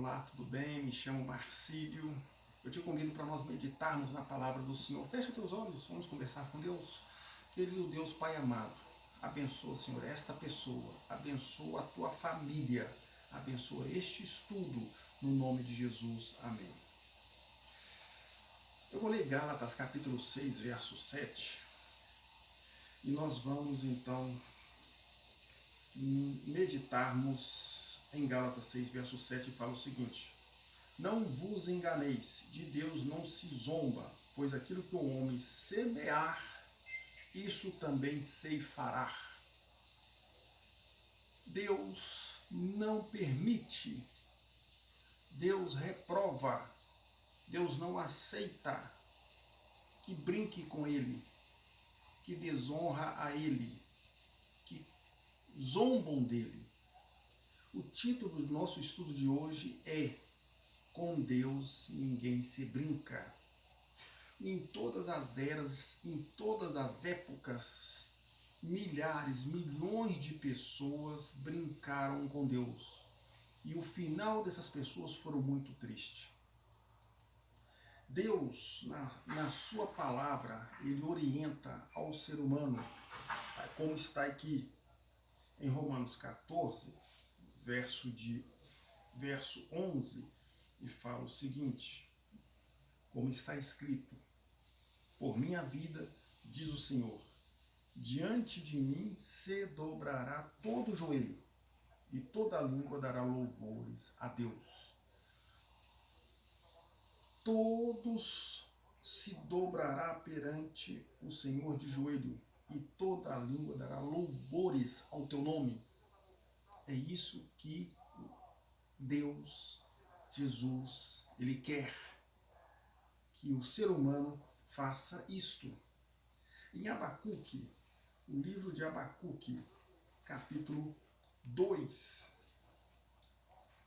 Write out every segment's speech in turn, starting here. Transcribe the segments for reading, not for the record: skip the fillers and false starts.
Olá, tudo bem? Me chamo Marcílio. Eu te convido para nós meditarmos na palavra do Senhor. Fecha teus olhos, vamos conversar com Deus. Querido Deus Pai amado, abençoa, Senhor, esta pessoa, abençoa a tua família, abençoa este estudo, no nome de Jesus. Amém. Eu vou ler Gálatas capítulo 6, verso 7, e nós vamos então meditarmos em Gálatas 6, verso 7, e fala o seguinte: não vos enganeis, de Deus não se zomba, pois aquilo que o homem semear, isso também ceifará. Deus não permite, Deus reprova, Deus não aceita que brinque com Ele, que desonra a Ele, que zombam dele. O título do nosso estudo de hoje é Com Deus ninguém se brinca. Em todas as eras, em todas as épocas, milhares, milhões de pessoas brincaram com Deus. E o final dessas pessoas foram muito tristes. Deus, na sua palavra, Ele orienta ao ser humano, como está aqui em Romanos 14, verso 11, e fala o seguinte, como está escrito: por minha vida, diz o Senhor, diante de mim se dobrará todo o joelho, e toda língua dará louvores a Deus. Todos se dobrará perante o Senhor de joelho, e toda a língua dará louvores ao teu nome. É isso que Deus, Jesus, Ele quer, que o ser humano faça isto. Em Abacuque, o livro de Abacuque, capítulo 2,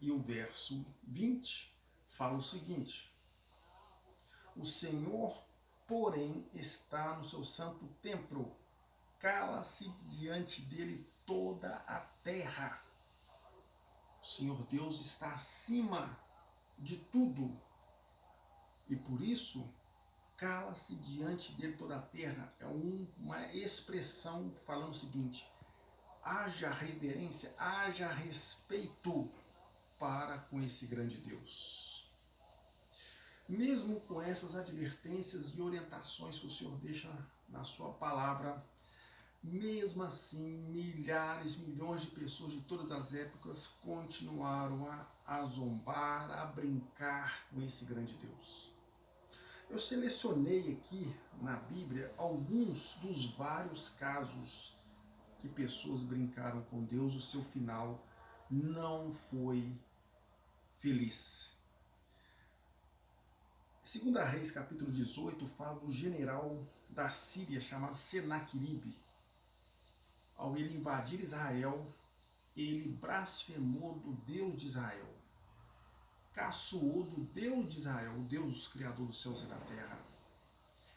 e o verso 20, fala o seguinte: o Senhor, porém, está no seu santo templo, cala-se diante dele toda a terra. O Senhor Deus está acima de tudo, e por isso cala-se diante dele toda a terra. É uma expressão falando o seguinte: haja reverência, haja respeito para com esse grande Deus. Mesmo com essas advertências e orientações que o Senhor deixa na sua palavra, mesmo assim, milhares, milhões de pessoas de todas as épocas continuaram a zombar, a brincar com esse grande Deus. Eu selecionei aqui na Bíblia alguns dos vários casos que pessoas brincaram com Deus, o seu final não foi feliz. 2 Reis, capítulo 18, fala do general da Síria chamado Senaqueribe. Ao ele invadir Israel, ele blasfemou do Deus de Israel, caçoou do Deus de Israel, o Deus criador dos céus e da terra.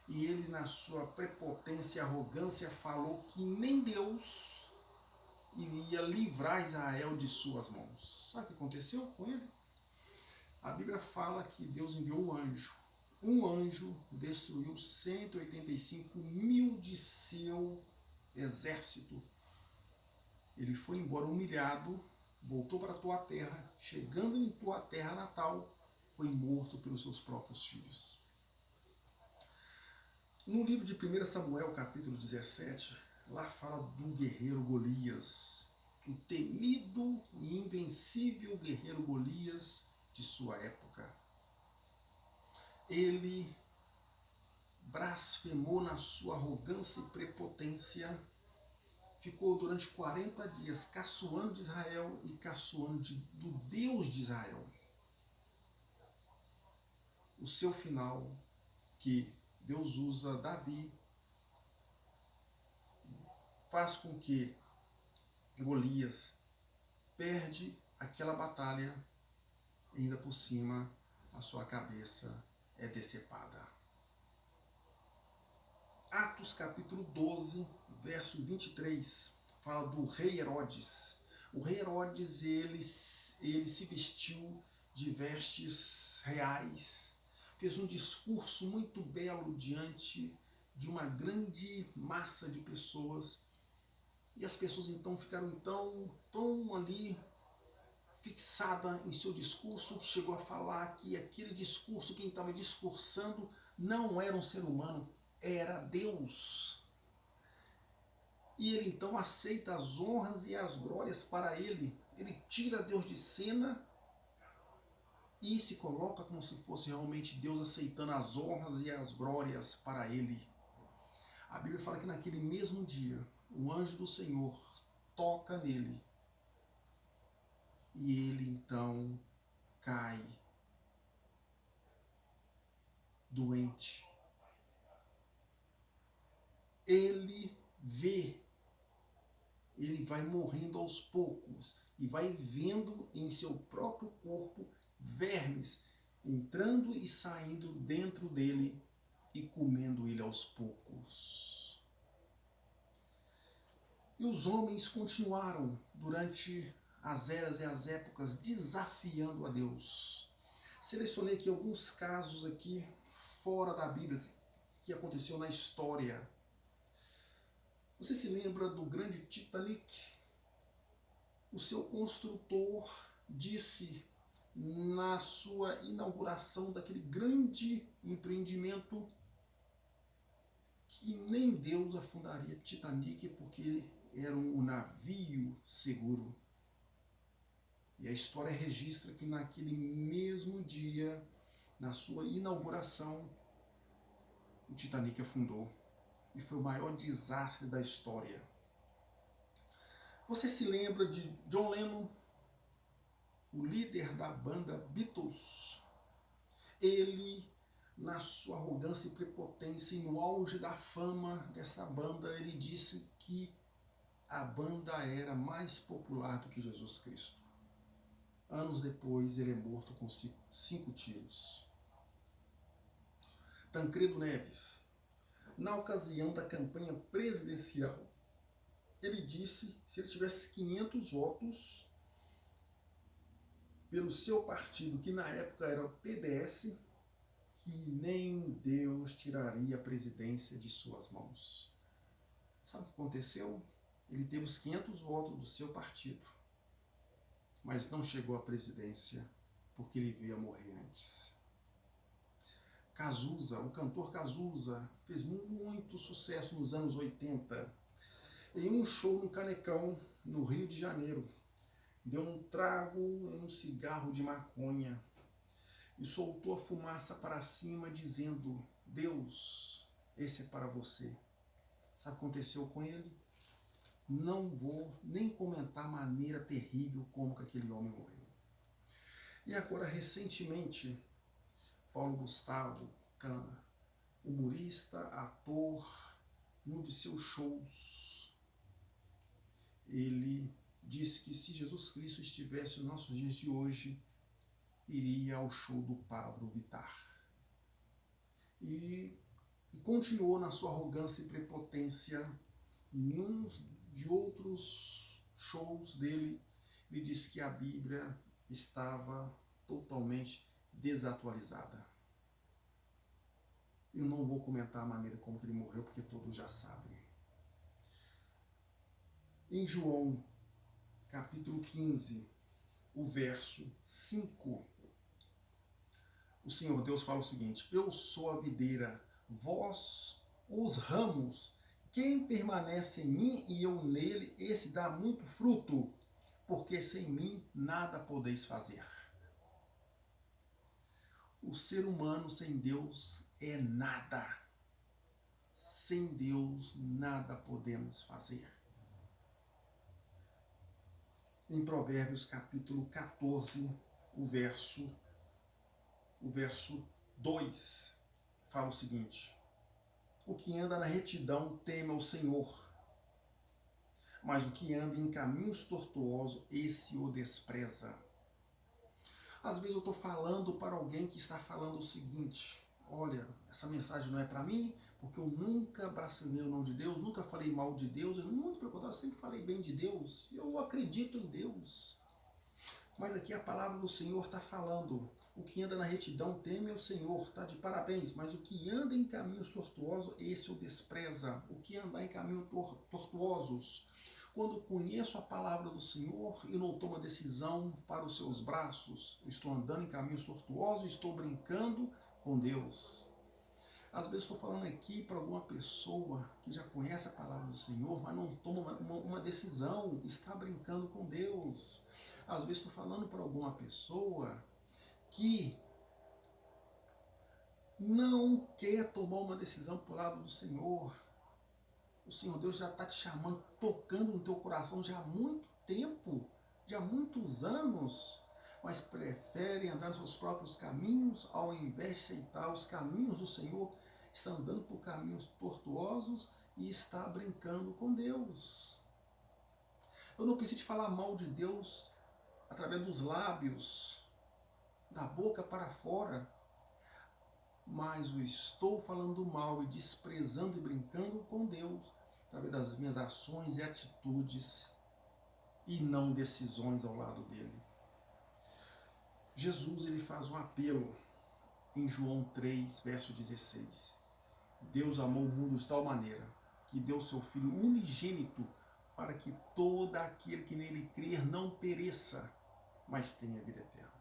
E ele, na sua prepotência e arrogância, falou que nem Deus iria livrar Israel de suas mãos. Sabe o que aconteceu com ele? A Bíblia fala que Deus enviou um anjo. Um anjo destruiu 185 mil de seu exército. Ele foi embora humilhado, voltou para a tua terra, chegando em tua terra natal, foi morto pelos seus próprios filhos. No livro de 1 Samuel, capítulo 17, lá fala do guerreiro Golias, o temido e invencível guerreiro Golias de sua época. Ele blasfemou na sua arrogância e prepotência, ficou durante 40 dias caçoando de Israel e caçoando do Deus de Israel. O seu final, que Deus usa Davi, faz com que Golias perde aquela batalha e ainda por cima a sua cabeça é decepada. Atos capítulo 12, verso 23, fala do rei Herodes. O rei Herodes, ele se vestiu de vestes reais, fez um discurso muito belo diante de uma grande massa de pessoas. E as pessoas então ficaram tão ali fixada em seu discurso, que chegou a falar que aquele discurso, quem estava discursando, não era um ser humano, era Deus. E ele então aceita as honras e as glórias para ele. Ele tira Deus de cena e se coloca como se fosse realmente Deus, aceitando as honras e as glórias para ele. A Bíblia fala que naquele mesmo dia, o anjo do Senhor toca nele e ele então cai doente. Ele vê, ele vai morrendo aos poucos e vai vendo em seu próprio corpo vermes entrando e saindo dentro dele e comendo ele aos poucos. E os homens continuaram durante as eras e as épocas desafiando a Deus. Selecionei aqui alguns casos aqui fora da Bíblia que aconteceu na história. Você se lembra do grande Titanic? O seu construtor disse na sua inauguração daquele grande empreendimento que nem Deus afundaria Titanic porque era um navio seguro. E a história registra que naquele mesmo dia, na sua inauguração, o Titanic afundou. E foi o maior desastre da história. Você se lembra de John Lennon, o líder da banda Beatles? Ele, na sua arrogância e prepotência e no auge da fama dessa banda, ele disse que a banda era mais popular do que Jesus Cristo. Anos depois, ele é morto com 5 tiros. Tancredo Neves, na ocasião da campanha presidencial, ele disse que se ele tivesse 500 votos pelo seu partido, que na época era o PDS, que nem Deus tiraria a presidência de suas mãos. Sabe o que aconteceu? Ele teve os 500 votos do seu partido, mas não chegou à presidência porque ele veio a morrer antes. Cazuza, o cantor Cazuza, fez muito sucesso nos anos 80. Em um show no Canecão, no Rio de Janeiro, deu um trago em um cigarro de maconha e soltou a fumaça para cima dizendo: Deus, esse é para você. Sabe o que aconteceu com ele? Não vou nem comentar a maneira terrível como que aquele homem morreu. E agora, recentemente, Paulo Gustavo, humorista, ator, num de seus shows, ele disse que se Jesus Cristo estivesse nos nossos dias de hoje, iria ao show do Pablo Vittar. E continuou na sua arrogância e prepotência. Num de outros shows dele, ele disse que a Bíblia estava totalmente desatualizada. Eu não vou comentar a maneira como ele morreu, porque todos já sabem. Em João, capítulo 15, o verso 5, o Senhor Deus fala o seguinte: eu sou a videira, vós os ramos. Quem permanece em mim e eu nele, esse dá muito fruto, porque sem mim nada podeis fazer. O ser humano sem Deus é nada. Sem Deus nada podemos fazer. Em Provérbios capítulo 14, o verso 2, fala o seguinte: o que anda na retidão teme ao Senhor, mas o que anda em caminhos tortuosos, esse o despreza. Às vezes eu estou falando para alguém que está falando o seguinte: olha, essa mensagem não é para mim, porque eu nunca blasfemei o nome de Deus, nunca falei mal de Deus, muito pelo contrário, eu sempre falei bem de Deus, eu acredito em Deus. Mas aqui a palavra do Senhor está falando. O que anda na retidão teme ao Senhor, está de parabéns. Mas o que anda em caminhos tortuosos, esse o despreza. O que anda em caminhos tortuosos. Quando conheço a palavra do Senhor e não tomo a decisão para os seus braços, estou andando em caminhos tortuosos, estou brincando com Deus. Às vezes estou falando aqui para alguma pessoa que já conhece a palavra do Senhor, mas não toma uma decisão, está brincando com Deus. Às vezes estou falando para alguma pessoa que não quer tomar uma decisão para o lado do Senhor. O Senhor Deus já está te chamando, tocando no teu coração já há muito tempo, já há muitos anos, mas prefere andar nos seus próprios caminhos ao invés de aceitar os caminhos do Senhor. Está andando por caminhos tortuosos e está brincando com Deus. Eu não preciso te falar mal de Deus através dos lábios, da boca para fora, mas eu estou falando mal e desprezando e brincando com Deus através das minhas ações e atitudes e não decisões ao lado dele. Jesus ele faz um apelo em João 3, verso 16. Deus amou o mundo de tal maneira que deu seu Filho unigênito para que todo aquele que nele crer não pereça, mas tenha vida eterna.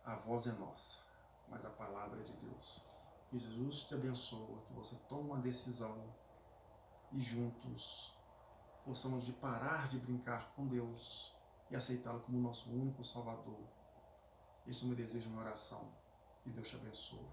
A voz é nossa, mas a palavra é de Deus. Que Jesus te abençoe, que você tome uma decisão e juntos possamos de parar de brincar com Deus e aceitá-lo como nosso único Salvador. Esse é o meu desejo, minha oração. Que Deus te abençoe.